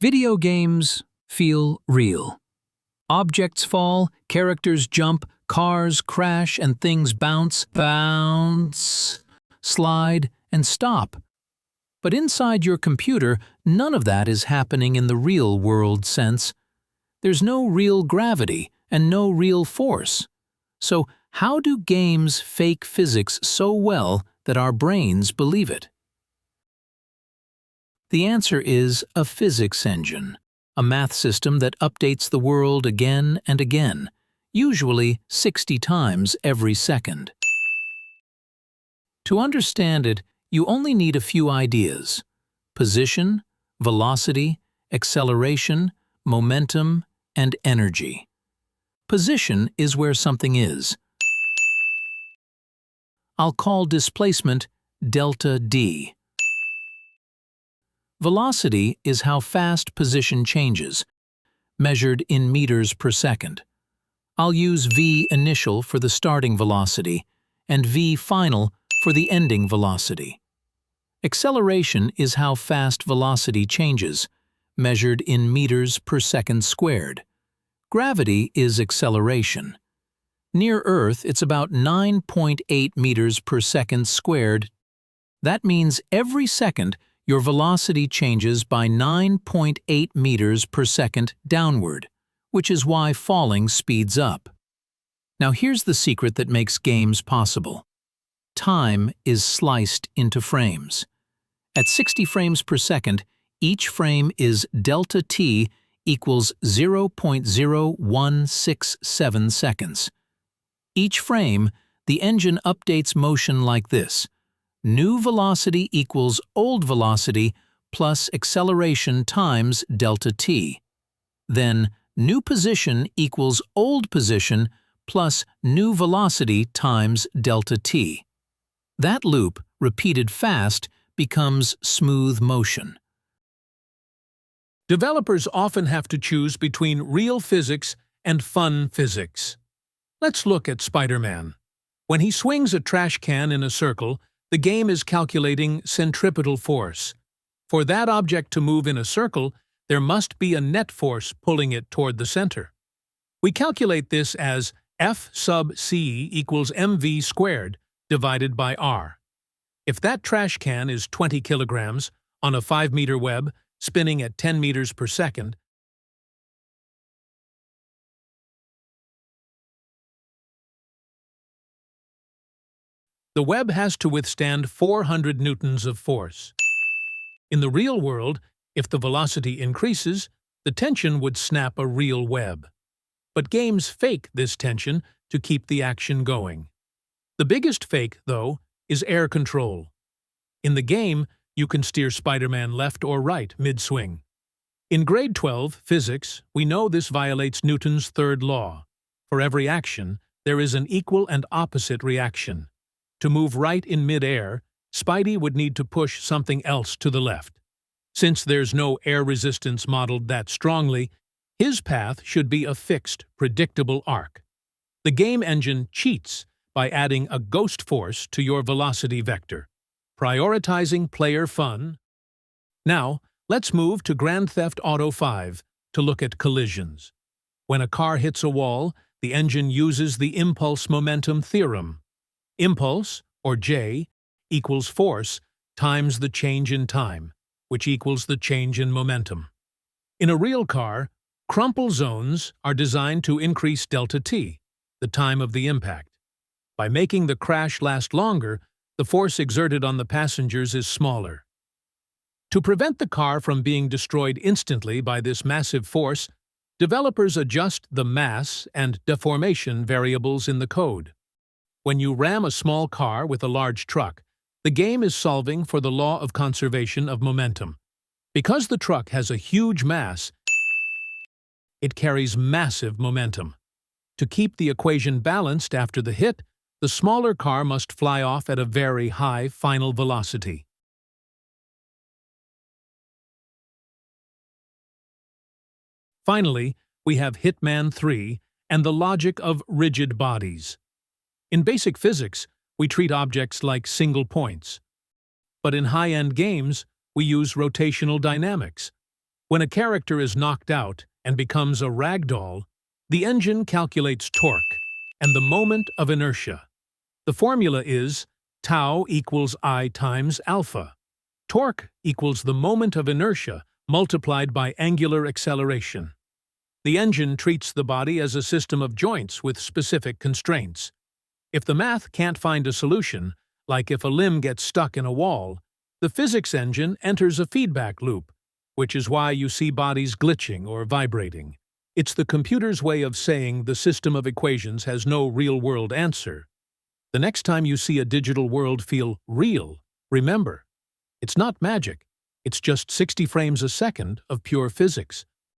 Video games feel real. Objects fall, characters jump, cars crash, and things bounce, slide, and stop. But inside your computer, none of that is happening in the real-world sense. There's no real gravity and no real force. So how do games fake physics so well that our brains believe it? The answer is a physics engine, a math system that updates the world again and again, usually 60 times every second. To understand it, you only need a few ideas: position, velocity, acceleration, momentum, and energy. Position is where something is. I'll call displacement delta D. Velocity is how fast position changes, measured in meters per second. I'll use v initial for the starting velocity and v final for the ending velocity. Acceleration is how fast velocity changes, measured in meters per second squared. Gravity is acceleration. Near Earth, it's about 9.8 meters per second squared. That means every second, your velocity changes by 9.8 meters per second downward, which is why falling speeds up. Now here's the secret that makes games possible. Time is sliced into frames. At 60 frames per second, each frame is delta t equals 0.0167 seconds. Each frame, the engine updates motion like this: new velocity equals old velocity plus acceleration times delta t. Then, new position equals old position plus new velocity times delta t. That loop, repeated fast, becomes smooth motion. Developers often have to choose between real physics and fun physics. Let's look at Spider-Man. When he swings a trash can in a circle, the game is calculating centripetal force. For that object to move in a circle, there must be a net force pulling it toward the center. We calculate this as F sub c equals mv squared divided by r. If that trash can is 20 kilograms on a 5-meter web spinning at 10 meters per second, the web has to withstand 400 newtons of force. In the real world, if the velocity increases, the tension would snap a real web. But games fake this tension to keep the action going. The biggest fake, though, is air control. In the game, you can steer Spider-Man left or right mid-swing. In grade 12 physics, we know this violates Newton's third law. For every action, there is an equal and opposite reaction. To move right in mid-air, Spidey would need to push something else to the left. Since there's no air resistance modeled that strongly, his path should be a fixed, predictable arc. The game engine cheats by adding a ghost force to your velocity vector, prioritizing player fun. Now, let's move to Grand Theft Auto 5 to look at collisions. When a car hits a wall, the engine uses the impulse momentum theorem. Impulse, or J, equals force times the change in time, which equals the change in momentum. In a real car, crumple zones are designed to increase delta t, the time of the impact. By making the crash last longer, the force exerted on the passengers is smaller. To prevent the car from being destroyed instantly by this massive force, developers adjust the mass and deformation variables in the code. When you ram a small car with a large truck, the game is solving for the law of conservation of momentum. Because the truck has a huge mass, it carries massive momentum. To keep the equation balanced after the hit, the smaller car must fly off at a very high final velocity. Finally, we have Hitman 3 and the logic of rigid bodies. In basic physics, we treat objects like single points. But in high-end games, we use rotational dynamics. When a character is knocked out and becomes a ragdoll, the engine calculates torque and the moment of inertia. The formula is tau equals I times alpha. Torque equals the moment of inertia multiplied by angular acceleration. The engine treats the body as a system of joints with specific constraints. If the math can't find a solution, like if a limb gets stuck in a wall, the physics engine enters a feedback loop, which is why you see bodies glitching or vibrating. It's the computer's way of saying the system of equations has no real-world answer. The next time you see a digital world feel real, remember, it's not magic. It's just 60 frames a second of pure physics.